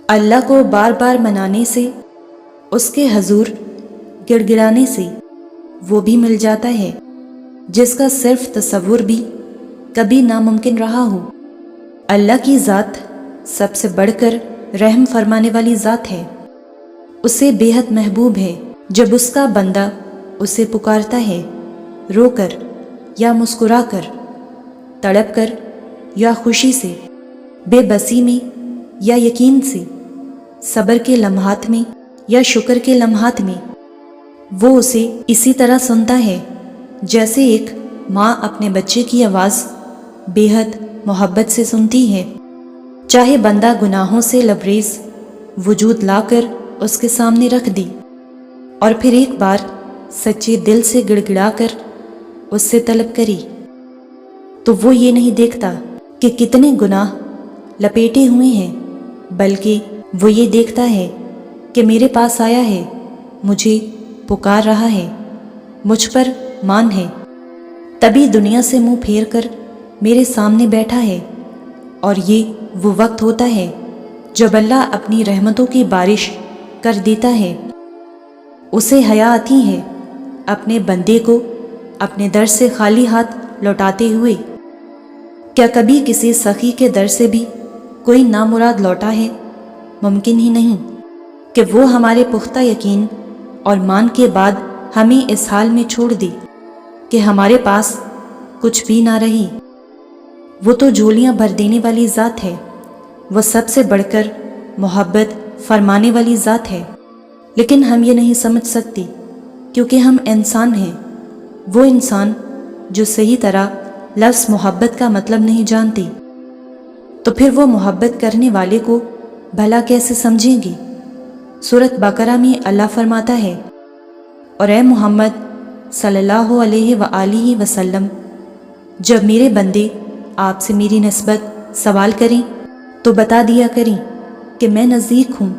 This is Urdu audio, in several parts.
اللہ کو بار بار منانے سے، اس کے حضور گڑ گڑانے سے وہ بھی مل جاتا ہے جس کا صرف تصور بھی کبھی ناممکن رہا ہو۔ اللہ کی ذات سب سے بڑھ کر رحم فرمانے والی ذات ہے۔ اسے بے حد محبوب ہے جب اس کا بندہ اسے پکارتا ہے، رو کر یا مسکرا کر، تڑپ کر یا خوشی سے، بے بسی میں یا یقین سے، صبر کے لمحات میں یا شکر کے لمحات میں، وہ اسے اسی طرح سنتا ہے جیسے ایک ماں اپنے بچے کی آواز بے حد محبت سے سنتی ہے۔ چاہے بندہ گناہوں سے لبریز وجود لا کر اس کے سامنے رکھ دی اور پھر ایک بار سچے دل سے گڑ گڑا کر اس سے طلب کری، تو وہ یہ نہیں دیکھتا کہ کتنے گناہ لپیٹے ہوئے ہیں، بلکہ وہ یہ دیکھتا ہے کہ میرے پاس آیا ہے، مجھے پکار رہا ہے، مجھ پر مان ہے، تبھی دنیا سے منہ پھیر کر میرے سامنے بیٹھا ہے۔ اور یہ وہ وقت ہوتا ہے جب اللہ اپنی رحمتوں کی بارش کر دیتا ہے۔ اسے حیا آتی ہے اپنے بندے کو اپنے در سے خالی ہاتھ لوٹاتے ہوئے۔ کیا کبھی کسی سخی کے در سے بھی کوئی نامراد لوٹا ہے؟ ممکن ہی نہیں کہ وہ ہمارے پختہ یقین اور مان کے بعد ہمیں اس حال میں چھوڑ دے کہ ہمارے پاس کچھ بھی نہ رہی۔ وہ تو جھولیاں بھر دینے والی ذات ہے، وہ سب سے بڑھ کر محبت فرمانے والی ذات ہے، لیکن ہم یہ نہیں سمجھ سکتے کیونکہ ہم انسان ہیں۔ وہ انسان جو صحیح طرح لفظ محبت کا مطلب نہیں جانتے، تو پھر وہ محبت کرنے والے کو بھلا کیسے سمجھیں گے؟ سورۃ بقرہ میں اللہ فرماتا ہے، اور اے محمد صلی اللہ علیہ وآلہ وسلم، جب میرے بندے آپ سے میری نسبت سوال کریں تو بتا دیا کریں کہ میں نزدیک ہوں،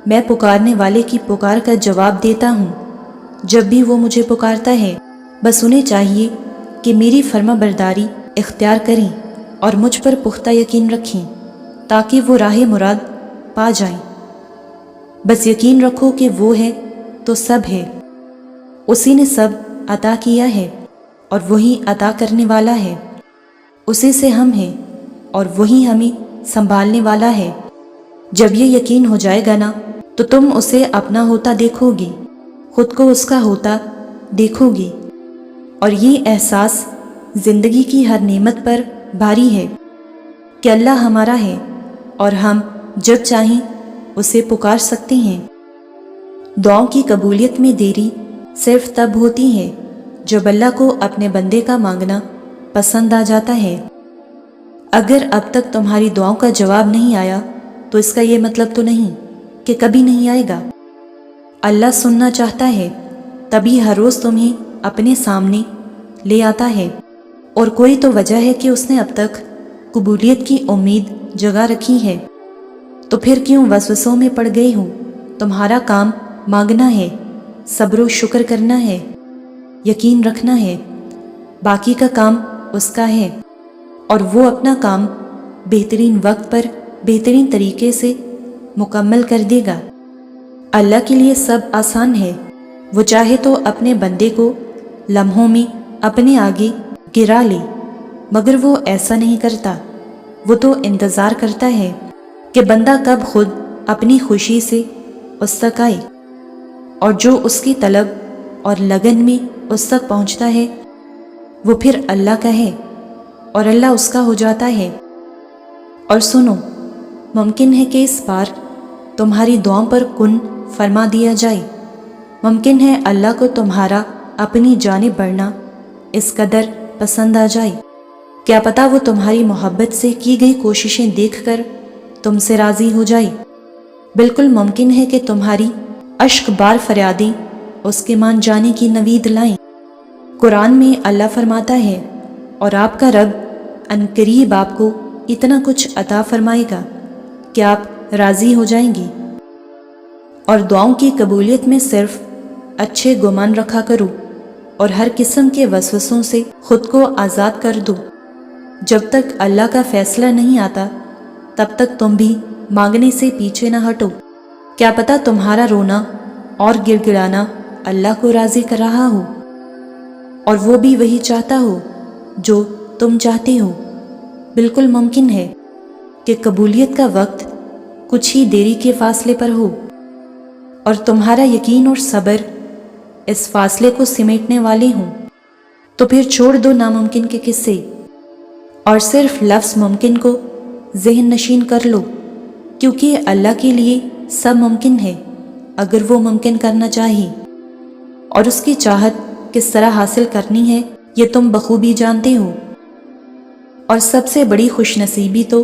میں پکارنے والے کی پکار کا جواب دیتا ہوں جب بھی وہ مجھے پکارتا ہے۔ بس انہیں چاہیے کہ میری فرما برداری اختیار کریں اور مجھ پر پختہ یقین رکھیں تاکہ وہ راہ مراد پا جائیں۔ بس یقین رکھو کہ وہ ہے تو سب ہے، اسی نے سب عطا کیا ہے اور وہی عطا کرنے والا ہے، اسی سے ہم ہیں اور وہی ہمیں سنبھالنے والا ہے۔ جب یہ یقین ہو جائے گا نا تو تم اسے اپنا ہوتا دیکھو گے، خود کو اس کا ہوتا دیکھو گے، اور یہ احساس زندگی کی ہر نعمت پر بھاری ہے کہ اللہ ہمارا ہے اور ہم جب چاہیں اسے پکار سکتے ہیں۔ دعاؤں کی قبولیت میں دیری صرف تب ہوتی ہے جب اللہ کو اپنے بندے کا مانگنا پسند آ جاتا ہے۔ اگر اب تک تمہاری دعاؤں کا جواب نہیں آیا تو اس کا یہ مطلب تو نہیں کہ کبھی نہیں آئے گا۔ اللہ سننا چاہتا ہے تبھی ہر روز تمہیں اپنے سامنے لے آتا ہے، اور کوئی تو وجہ ہے کہ اس نے اب تک قبولیت کی امید جگا رکھی ہے۔ تو پھر کیوں وسوسوں میں پڑ گئی ہوں؟ تمہارا کام مانگنا ہے، صبر و شکر کرنا ہے، یقین رکھنا ہے، باقی کا کام اس کا ہے، اور وہ اپنا کام بہترین وقت پر بہترین طریقے سے مکمل کر دے گا۔ اللہ کے لیے سب آسان ہے، وہ چاہے تو اپنے بندے کو لمحوں میں اپنے آگے گرا لے، مگر وہ ایسا نہیں کرتا۔ وہ تو انتظار کرتا ہے کہ بندہ کب خود اپنی خوشی سے اس تک آئے، اور جو اس کی طلب اور لگن میں اس تک پہنچتا ہے وہ پھر اللہ کا ہے اور اللہ اس کا ہو جاتا ہے۔ اور سنو، ممکن ہے کہ اس بار تمہاری دعاؤں پر کن فرما دیا جائے، ممکن ہے اللہ کو تمہارا اپنی جانب بڑھنا اس قدر پسند آ جائے، کیا پتہ وہ تمہاری محبت سے کی گئی کوششیں دیکھ کر تم سے راضی ہو جائے۔ بالکل ممکن ہے کہ تمہاری اشک بار فریادیں اس کے مان جانے کی نوید لائیں۔ قرآن میں اللہ فرماتا ہے، اور آپ کا رب عنقریب آپ کو اتنا کچھ عطا فرمائے گا کہ آپ راضی ہو جائیں گے۔ اور دعاؤں کی قبولیت میں صرف اچھے گمان رکھا کرو اور ہر قسم کے وسوسوں سے خود کو آزاد کر دو۔ جب تک اللہ کا فیصلہ نہیں آتا تب تک تم بھی مانگنے سے پیچھے نہ ہٹو۔ کیا پتہ تمہارا رونا اور گڑ گڑانا اللہ کو راضی کر رہا ہو، اور وہ بھی وہی چاہتا ہو جو تم چاہتے ہو۔ بالکل ممکن ہے کہ قبولیت کا وقت کچھ ہی دیری کے فاصلے پر ہو، اور تمہارا یقین اور صبر اس فاصلے کو سمیٹنے والے ہوں۔ تو پھر چھوڑ دو ناممکن کے قصے اور صرف لفظ ممکن کو ذہن نشین کر لو، کیونکہ اللہ کے لیے سب ممکن ہے اگر وہ ممکن کرنا چاہے، اور اس کی چاہت کس طرح حاصل کرنی ہے یہ تم بخوبی جانتے ہو۔ اور سب سے بڑی خوش نصیبی تو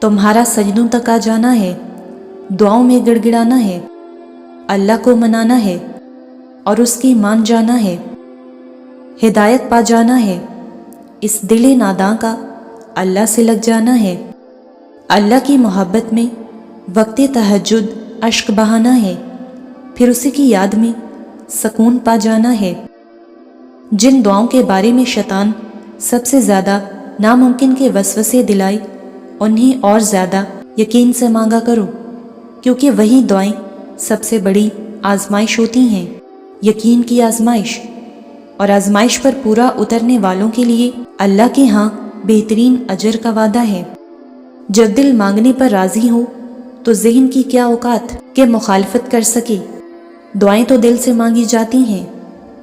تمہارا سجدوں تک آ جانا ہے، دعاؤں میں گڑ گڑانا ہے، اللہ کو منانا ہے اور اس کی مان جانا ہے، ہدایت پا جانا ہے، اس دل ناداں کا اللہ سے لگ جانا ہے، اللہ کی محبت میں وقت تہجد اشک بہانا ہے، پھر اسی کی یاد میں سکون پا جانا ہے۔ جن دعاؤں کے بارے میں شیطان سب سے زیادہ ناممکن کے وسوسے دلائے انہیں اور زیادہ یقین سے مانگا کرو، کیونکہ وہی دعائیں سب سے بڑی آزمائش ہوتی ہیں، یقین کی آزمائش۔ اور آزمائش پر پورا اترنے والوں کے لیے اللہ کے ہاں بہترین اجر کا وعدہ ہے۔ جب دل مانگنے پر راضی ہو تو ذہن کی کیا اوقات کہ مخالفت کر سکے۔ دعائیں تو دل سے مانگی جاتی ہیں،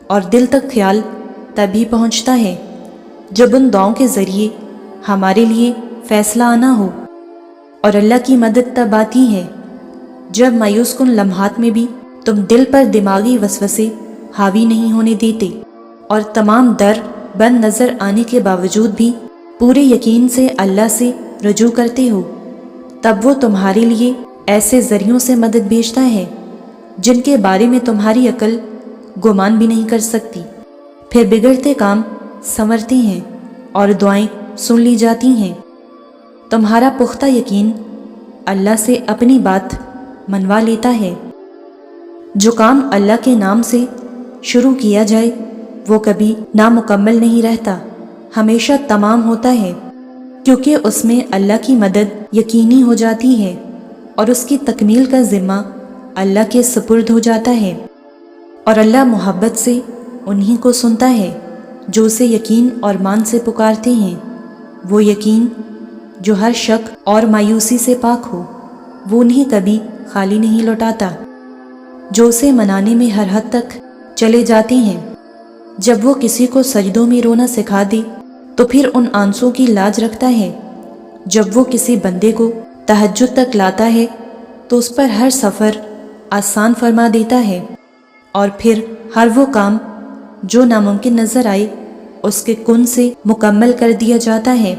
اور دل تک خیال تبھی پہنچتا ہے جب ان دعاؤں کے ذریعے ہمارے لیے فیصلہ آنا ہو، اور اللہ کی مدد تب آتی ہے جب مایوس کن لمحات میں بھی تم دل پر دماغی وسوسے حاوی نہیں ہونے دیتے، اور تمام در بند نظر آنے کے باوجود بھی پورے یقین سے اللہ سے رجوع کرتے ہو۔ تب وہ تمہارے لیے ایسے ذریعوں سے مدد بھیجتا ہے جن کے بارے میں تمہاری عقل گمان بھی نہیں کر سکتی۔ پھر بگڑتے کام سنورتے ہیں اور دعائیں سن لی جاتی ہیں۔ تمہارا پختہ یقین اللہ سے اپنی بات منوا لیتا ہے۔ جو کام اللہ کے نام سے شروع کیا جائے وہ کبھی نامکمل نہیں رہتا، ہمیشہ تمام ہوتا ہے، کیونکہ اس میں اللہ کی مدد یقینی ہو جاتی ہے اور اس کی تکمیل کا ذمہ اللہ کے سپرد ہو جاتا ہے۔ اور اللہ محبت سے انہی کو سنتا ہے جو اسے یقین اور مان سے پکارتے ہیں۔ وہ یقین جو ہر شک اور مایوسی سے پاک ہو، وہ انہیں کبھی خالی نہیں لوٹاتا، جو اسے منانے میں ہر حد تک چلے جاتے ہیں۔ جب وہ کسی کو سجدوں میں رونا سکھا دے تو پھر ان آنسوں کی لاج رکھتا ہے۔ جب وہ کسی بندے کو تہجد تک لاتا ہے تو اس پر ہر سفر آسان فرما دیتا ہے، اور پھر ہر وہ کام جو ناممکن نظر آئے اس کے کن سے مکمل کر دیا جاتا ہے۔